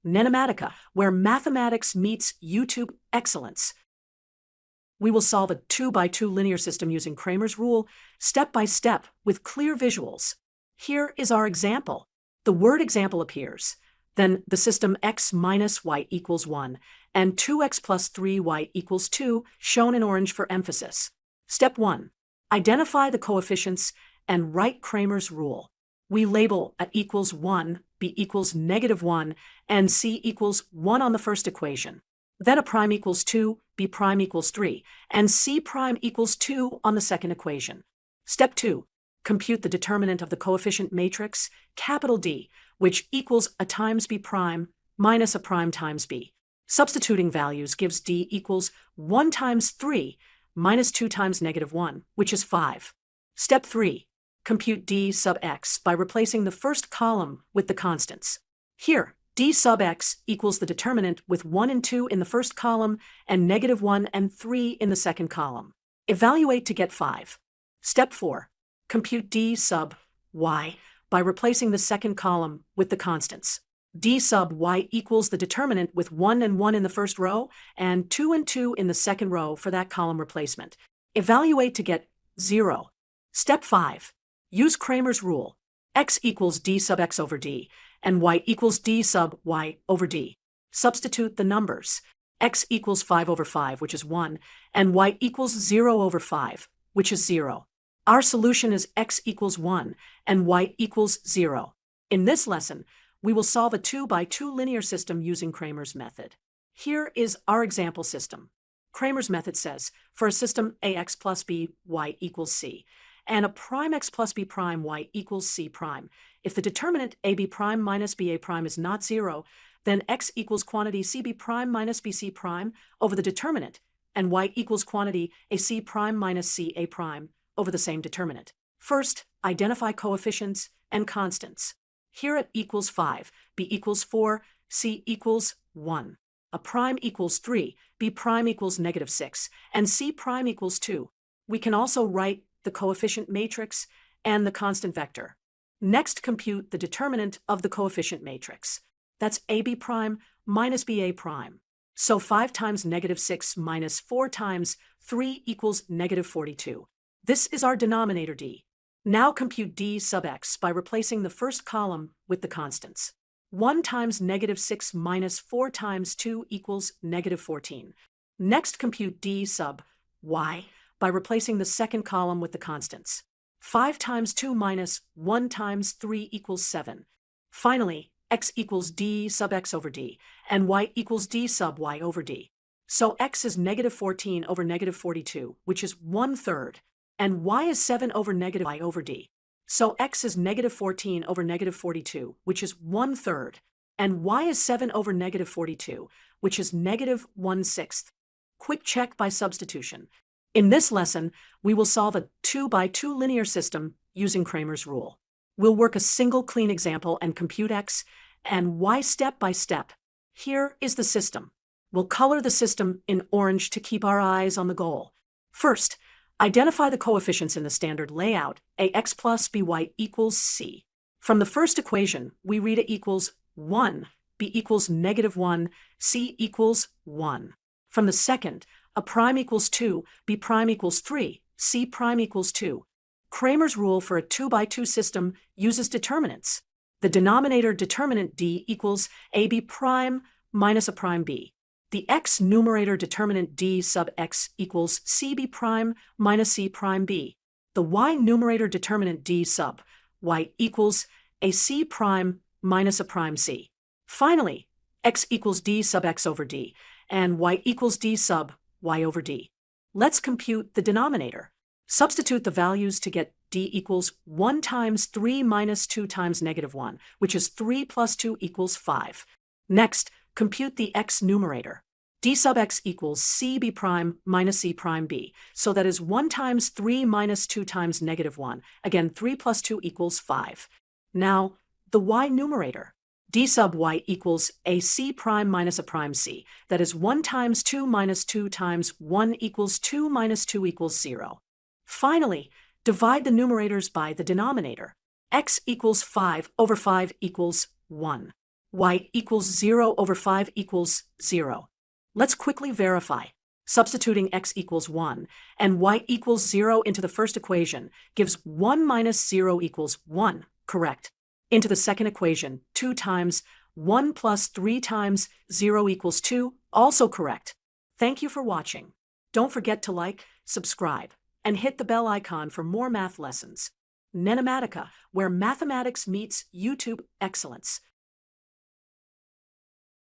NENOMATICA, where mathematics meets YouTube excellence. We will solve a 2x2 linear system using Cramer's rule, step by step, with clear visuals. Here is our example. The word example appears. Then the system x minus y equals 1 and 2x plus 3y equals 2, shown in orange for emphasis. Step 1. Identify the coefficients and write Cramer's rule. We label at equals 1, b equals -1, and c equals 1 on the first equation. Then a prime equals 2, b prime equals 3, and c prime equals 2 on the second equation. Step 2. Compute the determinant of the coefficient matrix, capital D, which equals a times b prime minus a prime times b. Substituting values gives D equals 1 times 3 minus 2 times -1, which is 5. Step 3. Compute D sub x by replacing the first column with the constants. Here, D sub x equals the determinant with 1 and 2 in the first column and -1 and 3 in the second column. Evaluate to get 5. Step 4. Compute D sub y by replacing the second column with the constants. D sub y equals the determinant with 1 and 1 in the first row and 2 and 2 in the second row for that column replacement. Evaluate to get 0. Step 5. Use Cramer's rule. X equals D sub x over D, and y equals D sub y over D. Substitute the numbers. X equals 5 over 5, which is 1, and y equals 0 over 5, which is 0. Our solution is x equals 1 and y equals 0. In this lesson, we will solve a 2x2 linear system using Cramer's method. Here is our example system. Cramer's method says, for a system ax plus b y equals c, and a prime x plus b prime y equals c prime, if the determinant ab prime minus ba prime is not 0, then x equals quantity cb prime minus bc prime over the determinant, and y equals quantity ac prime minus ca prime over the same determinant. First, identify coefficients and constants. Here at equals 5, b equals 4, c equals 1. A prime equals 3, b prime equals -6, and c prime equals 2. We can also write the coefficient matrix and the constant vector. Next, compute the determinant of the coefficient matrix. That's ab prime minus ba prime. So 5 times -6 minus 4 times 3 equals -42. This is our denominator d. Now compute d sub x by replacing the first column with the constants. 1 times -6 minus 4 times 2 equals -14. Next, compute d sub y by replacing the second column with the constants. 5 times 2 minus 1 times 3 equals 7. Finally, x equals d sub x over d, and y equals d sub y over d. So x is -14 over -42, which is 1/3, and y is 7 over -y over d. So x is -14 over -42, which is 1/3, and y is 7 over -42, which is -1/6. Quick check by substitution. In this lesson, we will solve a 2x2 linear system using Cramer's rule. We'll work a single clean example and compute x and y step by step. Here is the system. We'll color the system in orange to keep our eyes on the goal. First, identify the coefficients in the standard layout, ax plus by equals c. From the first equation, we read a equals 1, b equals -1, c equals 1. From the second, a prime equals 2, b prime equals 3, c prime equals 2. Cramer's rule for a 2x2 system uses determinants. The denominator determinant d equals ab prime minus a prime b. The x numerator determinant d sub x equals cb prime minus c prime b. The y numerator determinant d sub y equals a c prime minus a prime c. Finally, x equals d sub x over d, and y equals d sub y over d. Let's compute the denominator. Substitute the values to get d equals 1 times 3 minus 2 times -1, which is 3 plus 2 equals 5. Next, compute the x numerator. D sub x equals cb prime minus c prime b, so that is 1 times 3 minus 2 times -1. Again, 3 plus 2 equals 5. Now, the y numerator. D sub y equals a c prime minus a prime c. That is 1 times 2 minus 2 times 1 equals 2 minus 2 equals 0. Finally, divide the numerators by the denominator. X equals 5 over 5 equals 1. y equals 0 over 5 equals 0. Let's quickly verify. Substituting x equals 1 and y equals 0 into the first equation gives 1 minus 0 equals 1, correct. Into the second equation, 2 times 1 plus 3 times 0 equals 2, also correct. Thank you for watching. Don't forget to like, subscribe, and hit the bell icon for more math lessons. NENOMATICA, where mathematics meets YouTube excellence.